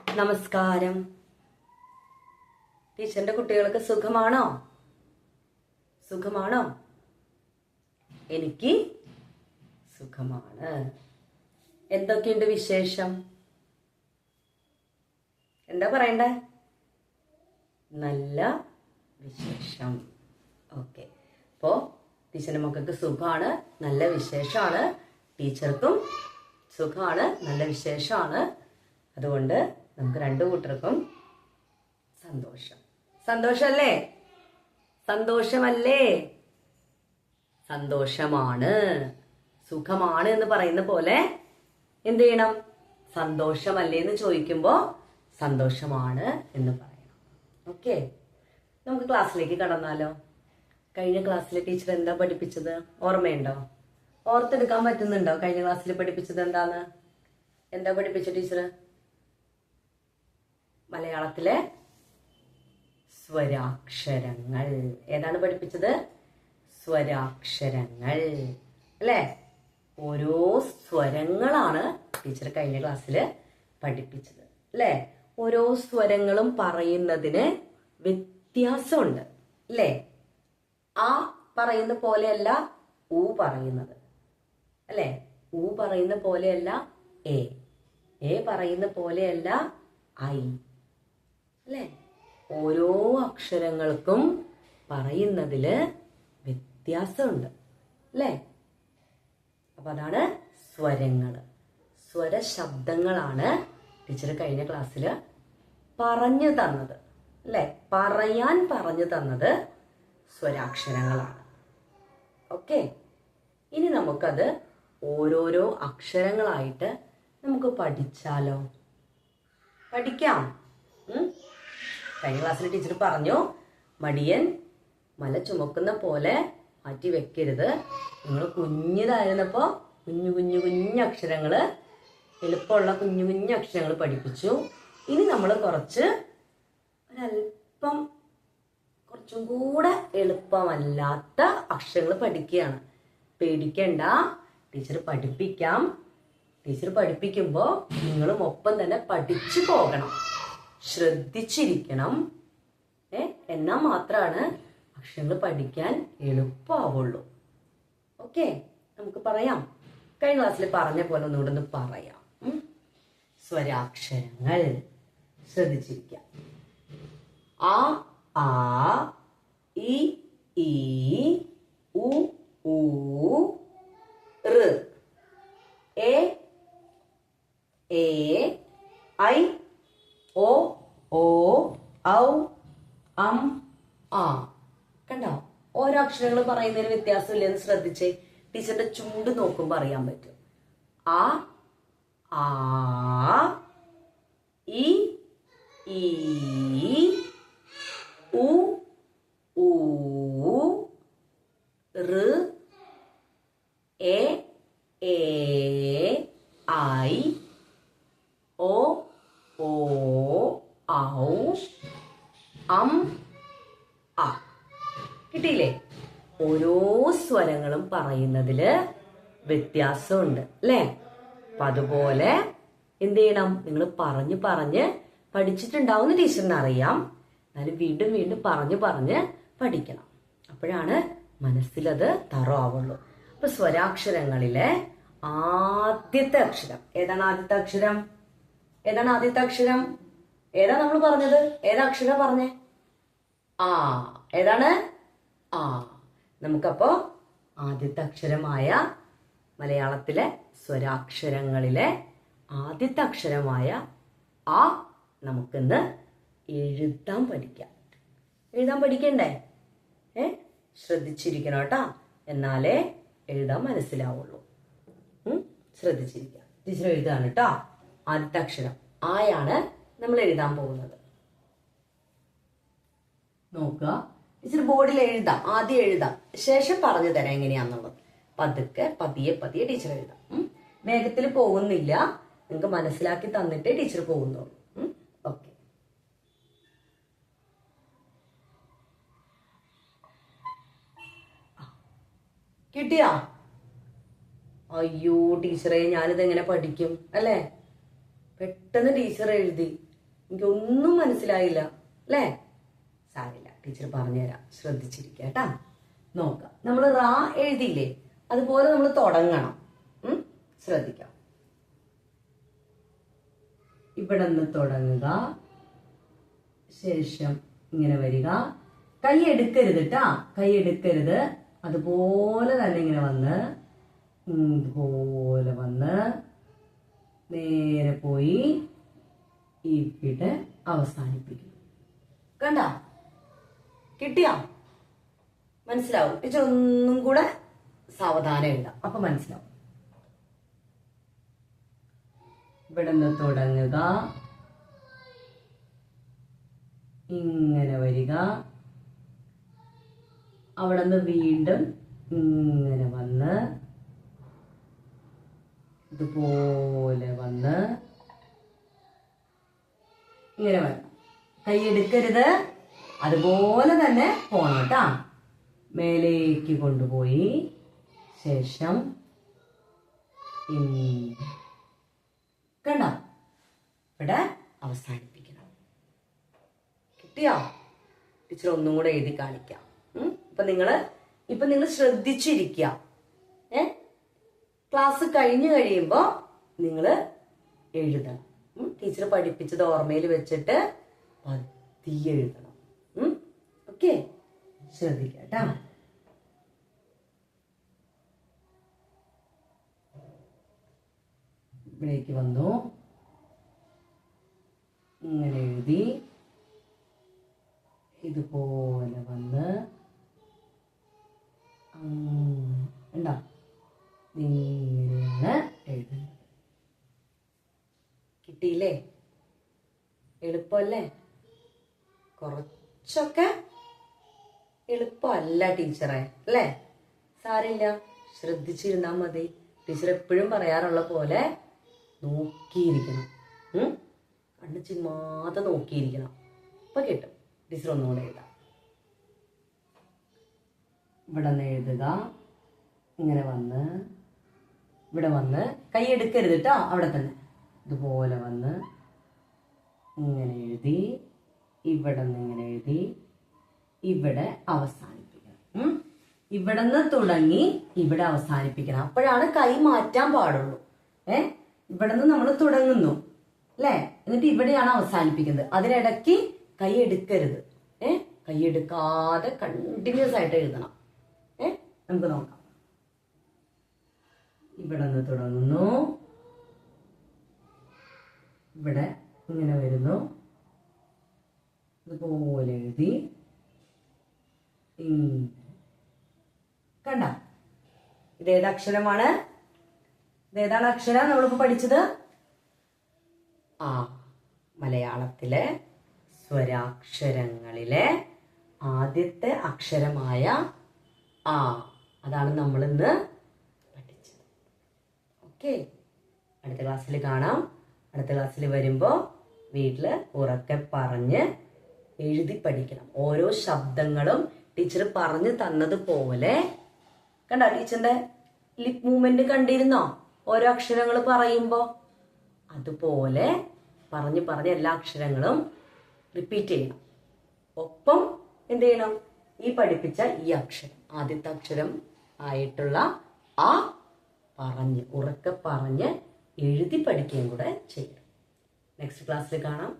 നമസ്കാരം. ടീച്ചറിന്റെ കുട്ടികൾക്ക് സുഖമാണോ? സുഖമാണോ? എനിക്ക് സുഖമാണ്. എന്തൊക്കെയുണ്ട് വിശേഷം? എന്താ പറയണ്ടേ? നല്ല വിശേഷം. ഓക്കെ. അപ്പോ ടീച്ചറിന്റെ മക്കൾക്ക് സുഖമാണ്, നല്ല വിശേഷമാണ്. ടീച്ചർക്കും സുഖമാണ്, നല്ല വിശേഷമാണ്. അതുകൊണ്ട് നമുക്ക് രണ്ടു കൂട്ടർക്കും സന്തോഷം. സന്തോഷമല്ലേ? സന്തോഷമല്ലേ? സന്തോഷമാണ്. സുഖമാണ് എന്ന് പറയുന്ന പോലെ എന്ത് ചെയ്യണം? സന്തോഷമല്ലേ എന്ന് ചോദിക്കുമ്പോ സന്തോഷമാണ് എന്ന് പറയണം. ഓക്കെ, നമുക്ക് ക്ലാസ്സിലേക്ക് കടന്നാലോ? കഴിഞ്ഞ ക്ലാസ്സിൽ ടീച്ചർ എന്താ പഠിപ്പിച്ചത്? ഓർമ്മയുണ്ടോ? ഓർത്തെടുക്കാൻ പറ്റുന്നുണ്ടോ? കഴിഞ്ഞ ക്ലാസ്സിൽ പഠിപ്പിച്ചത് എന്താന്ന്? എന്താ പഠിപ്പിച്ച ടീച്ചർ? മലയാളത്തിലെ സ്വരാക്ഷരങ്ങൾ. ഏതാണ് പഠിപ്പിച്ചത്? സ്വരാക്ഷരങ്ങൾ അല്ലേ? ഓരോ സ്വരങ്ങളാണ് ടീച്ചർ കഴിഞ്ഞ ക്ലാസ്സിൽ പഠിപ്പിച്ചത് അല്ലേ? ഓരോ സ്വരങ്ങളും പറയുന്നതിന് വ്യത്യാസമുണ്ട് അല്ലേ? ആ പറയുന്ന പോലെയല്ല ഊ പറയുന്നത് അല്ലേ? ഊ പറയുന്ന പോലെയല്ല എ പറയുന്ന പോലെയല്ല ഐ അല്ലേ? ഓരോ അക്ഷരങ്ങൾക്കും പറയുന്നതില് വ്യത്യാസമുണ്ട് അല്ലേ? അപ്പൊ അതാണ് സ്വരങ്ങള്. സ്വരശബ്ദങ്ങളാണ് ടീച്ചർ കഴിഞ്ഞ ക്ലാസ്സിൽ പറഞ്ഞു തന്നത് അല്ലേ? പറയാൻ പറഞ്ഞു തന്നത് സ്വരാക്ഷരങ്ങളാണ്. ഓക്കെ, ഇനി നമുക്കത് ഓരോരോ അക്ഷരങ്ങളായിട്ട് നമുക്ക് പഠിച്ചാലോ? പഠിക്കാം. കഴിഞ്ഞ ക്ലാസ്സിൽ ടീച്ചർ പറഞ്ഞു, മടിയൻ മല ചുമക്കുന്ന പോലെ മാറ്റി വെക്കരുത്. നിങ്ങൾ കുഞ്ഞിതായിരുന്നപ്പോ കുഞ്ഞു കുഞ്ഞു കുഞ്ഞു അക്ഷരങ്ങള്, എളുപ്പമുള്ള കുഞ്ഞു കുഞ്ഞു അക്ഷരങ്ങൾ പഠിപ്പിച്ചു. ഇനി നമ്മൾ കുറച്ചും കൂടെ എളുപ്പമല്ലാത്ത അക്ഷരങ്ങൾ പഠിക്കുകയാണ്. പേടിക്കണ്ട, ടീച്ചർ പഠിപ്പിക്കാം. ടീച്ചർ പഠിപ്പിക്കുമ്പോൾ നിങ്ങളും ഒപ്പം തന്നെ പഠിച്ചു പോകണം, ശ്രദ്ധിച്ചിരിക്കണം. എന്നാൽ മാത്രമാണ് അക്ഷരങ്ങൾ പഠിക്കാൻ എളുപ്പമാവുള്ളൂ. ഓക്കെ, നമുക്ക് പറയാം. കഴിഞ്ഞ ക്ലാസ്സിൽ പറഞ്ഞ പോലെ ഒന്നുകൂടെ ഒന്ന് പറയാം. സ്വരാക്ഷരങ്ങൾ ശ്രദ്ധിച്ചിരിക്കാം. ആ ആ, ഇ ഈ, ഉ ഊ, ഋ, എ ഏ, ഐ ഓ ഓ, ഔ അം ആ. കണ്ടോ? ഓരോ അക്ഷരങ്ങൾ പറയുന്നതിന് വ്യത്യാസമില്ലെന്ന് ശ്രദ്ധിച്ചേ. ടീച്ചറിന്റെ ചുണ്ട് നോക്കുമ്പോൾ അറിയാൻ പറ്റും. ആ ആ, ഇ ഈ, ഉ ഊ, ഋ, എ ഏ, ഐ ഓ ഓ, ഔ അം ആ. കിട്ടിയില്ലേ? ഓരോ സ്വരങ്ങളും പറയുന്നതില് വ്യത്യാസമുണ്ട് അല്ലേ? അപ്പൊ അതുപോലെ എന്ത് ചെയ്യണം? നിങ്ങൾ പറഞ്ഞു പറഞ്ഞ് പഠിച്ചിട്ടുണ്ടാവുന്ന ടീച്ചറിന് അറിയാം. എന്നാലും വീണ്ടും വീണ്ടും പറഞ്ഞു പറഞ്ഞ് പഠിക്കണം. അപ്പോഴാണ് മനസ്സിലത് തറവാവുള്ളൂ. അപ്പൊ സ്വരാക്ഷരങ്ങളിലെ ആദ്യത്തെ അക്ഷരം ഏതാണ്? ആദ്യത്തെ അക്ഷരം ഏതാണ്? ആദ്യത്തെ അക്ഷരം ഏതാ നമ്മൾ പറഞ്ഞത്? ഏതാ അക്ഷരം പറഞ്ഞേ? ആ. ഏതാണ്? ആ. നമുക്കപ്പോ ആദ്യത്തെ അക്ഷരമായ മലയാളത്തിലെ സ്വരാക്ഷരങ്ങളിലെ ആദ്യത്തെ അക്ഷരമായ ആ നമുക്കിന്ന് എഴുതാൻ പഠിക്കാം. എഴുതാൻ പഠിക്കണ്ടേ? ശ്രദ്ധിച്ചിരിക്കണം കേട്ടാ, എന്നാലേ എഴുതാൻ മനസ്സിലാവുള്ളൂ. ശ്രദ്ധിച്ചിരിക്കാം. ടീച്ചർ എഴുതാണ് കേട്ടോ. ആദ്യത്തെ അക്ഷരം ആയാണ് നമ്മൾ എഴുതാൻ പോകുന്നത്. നോക്കുക, ടീച്ചർ ബോർഡിൽ എഴുതാം. ആദ്യം എഴുതാം, ശേഷം പറഞ്ഞു തരാം എങ്ങനെയാന്നുള്ളത്. പതുക്കെ പതിയെ പതിയെ ടീച്ചർ എഴുതാം. വേഗത്തിൽ പോകുന്നില്ല, നിങ്ങൾക്ക് മനസ്സിലാക്കി തന്നിട്ടേ ടീച്ചർ പോകുന്നുള്ളൂ. ഓക്കെ. കിട്ടിയാ? അയ്യോ ടീച്ചറെ, ഞാനിത് എങ്ങനെ പഠിക്കും അല്ലേ? പെട്ടെന്ന് ടീച്ചർ എഴുതി. എനിക്കൊന്നും മനസ്സിലായില്ല അല്ലേ? സാരില്ല, ടീച്ചർ പറഞ്ഞുതരാം, ശ്രദ്ധിച്ചിരിക്കുക കേട്ടാ. നോക്കാം, നമ്മൾ റാ എഴുതിയില്ലേ, അതുപോലെ നമ്മൾ തുടങ്ങണം. ശ്രദ്ധിക്കാം. ഇവിടെ നിന്ന് തുടങ്ങുക, ശേഷം ഇങ്ങനെ വരിക. കൈ എടുക്കരുത് കേട്ടാ, കൈ എടുക്കരുത്. അതുപോലെ തന്നെ ഇങ്ങനെ വന്ന് ഇതുപോലെ വന്ന് നേരെ പോയി ഇവിടെ അവസാനിപ്പിക്കുന്നു. കണ്ട? കിട്ടിയാ? മനസ്സിലാവും? ടീച്ചർ ഒന്നും കൂടെ സാവധാനം എഴുതാം, അപ്പൊ മനസ്സിലാവും. ഇവിടെ നിന്ന് തുടങ്ങുക, ഇങ്ങനെ വരിക, അവിടെ നിന്ന് വീണ്ടും ഇങ്ങനെ വന്ന് ഇതുപോലെ വന്ന് ഇങ്ങനെ വരണം. കൈ എടുക്കരുത്, അതുപോലെ തന്നെ പോണം കേട്ടാ. മേലേക്ക് കൊണ്ടുപോയി ശേഷം കണ്ട, ഇവിടെ അവസാനിപ്പിക്കണം. കിട്ടിയോ? ടീച്ചർ ഒന്നും കൂടെ എഴുതി കാണിക്കാം. ഇപ്പൊ നിങ്ങൾ ശ്രദ്ധിച്ചിരിക്കുക. ക്ലാസ് കഴിഞ്ഞു കഴിയുമ്പോ നിങ്ങൾ എഴുതണം. ടീച്ചർ പഠിപ്പിച്ചത് ഓർമ്മയിൽ വെച്ചിട്ട് പതിയെ എഴുതണം. ഓക്കെ, ശ്രദ്ധിക്കാട്ടാ. ഇവിടേക്ക് വന്നു, ഇങ്ങനെ എഴുതി, ഇതുപോലെ വന്ന് ഉണ്ടോ, ഇങ്ങനെയാണ് എഴുതുന്നത്. കിട്ടിയില്ലേ? എളുപ്പമല്ലേ? കുറച്ചൊക്കെ എളുപ്പമല്ല ടീച്ചറെ, അല്ലേ? സാരില്ല, ശ്രദ്ധിച്ചിരുന്നാ മതി. ടീച്ചർ എപ്പോഴും പറയാറുള്ള പോലെ നോക്കിയിരിക്കണം. കണ്ണ് ചിമ്മാതെ നോക്കിയിരിക്കണം. അപ്പൊ കിട്ടും. ടീച്ചർ ഒന്നുകൂടെ എഴുതാം. ഇവിടെ നിന്ന് എഴുതുക, ഇങ്ങനെ വന്ന് ഇവിടെ വന്ന് കൈ എടുക്കരുത് കേട്ടോ, അവിടെ തന്നെ ഇതുപോലെ വന്ന് ഇങ്ങനെ എഴുതി, ഇവിടെ നിന്ന് ഇങ്ങനെ എഴുതി, ഇവിടെ അവസാനിപ്പിക്കണം. ഇവിടെ നിന്ന് തുടങ്ങി ഇവിടെ അവസാനിപ്പിക്കണം. അപ്പോഴാണ് കൈ മാറ്റാൻ പാടുള്ളൂ. ഇവിടെ നിന്ന് നമ്മൾ തുടങ്ങുന്നു അല്ലേ, എന്നിട്ട് ഇവിടെയാണ് അവസാനിപ്പിക്കുന്നത്. അതിനിടയ്ക്ക് കൈ എടുക്കരുത്. കൈ എടുക്കാതെ കണ്ടിന്യൂസ് ആയിട്ട് എഴുതണം. നമുക്ക് നോക്കാം. ഇവിടെ നിന്ന് തുടങ്ങുന്നു, ഇവിടെ ഇങ്ങനെ വരുന്നു, ഇതുപോലെ എഴുതി, കണ്ട? ഇതേത് അക്ഷരമാണ്? ഇതേതാണ് അക്ഷരം നമ്മളിപ്പോ പഠിച്ചത്? മലയാളത്തിലെ സ്വരാക്ഷരങ്ങളിലെ ആദ്യത്തെ അക്ഷരമായ ആ. അതാണ് നമ്മൾ ഇന്ന് പഠിച്ചത്. ഓക്കെ, അടുത്ത ക്ലാസ്സിൽ കാണാം. അടുത്ത ക്ലാസ്സിൽ വരുമ്പോൾ വീട്ടില് ഉറക്കെ പറഞ്ഞ് എഴുതി പഠിക്കണം. ഓരോ ശബ്ദങ്ങളും ടീച്ചർ പറഞ്ഞു തന്നതുപോലെ. കണ്ട? ടീച്ചറിന്റെ ലിപ് മൂവ്മെന്റ് കണ്ടിരുന്നോ? ഓരോ അക്ഷരങ്ങൾ പറയുമ്പോ അതുപോലെ പറഞ്ഞ് പറഞ്ഞ് എല്ലാ അക്ഷരങ്ങളും റിപ്പീറ്റ് ചെയ്യണം. ഒപ്പം എന്ത് ചെയ്യണം? ഈ പഠിപ്പിച്ച ഈ അക്ഷരം, ആദ്യത്തെ അക്ഷരം ആയിട്ടുള്ള ആ പറഞ്ഞ് ഉറക്കെ പറഞ്ഞ് എഴുതി പഠിക്കുകയും കൂടെ ചെയ്യണം. നെക്സ്റ്റ് ക്ലാസ്സിൽ കാണാം.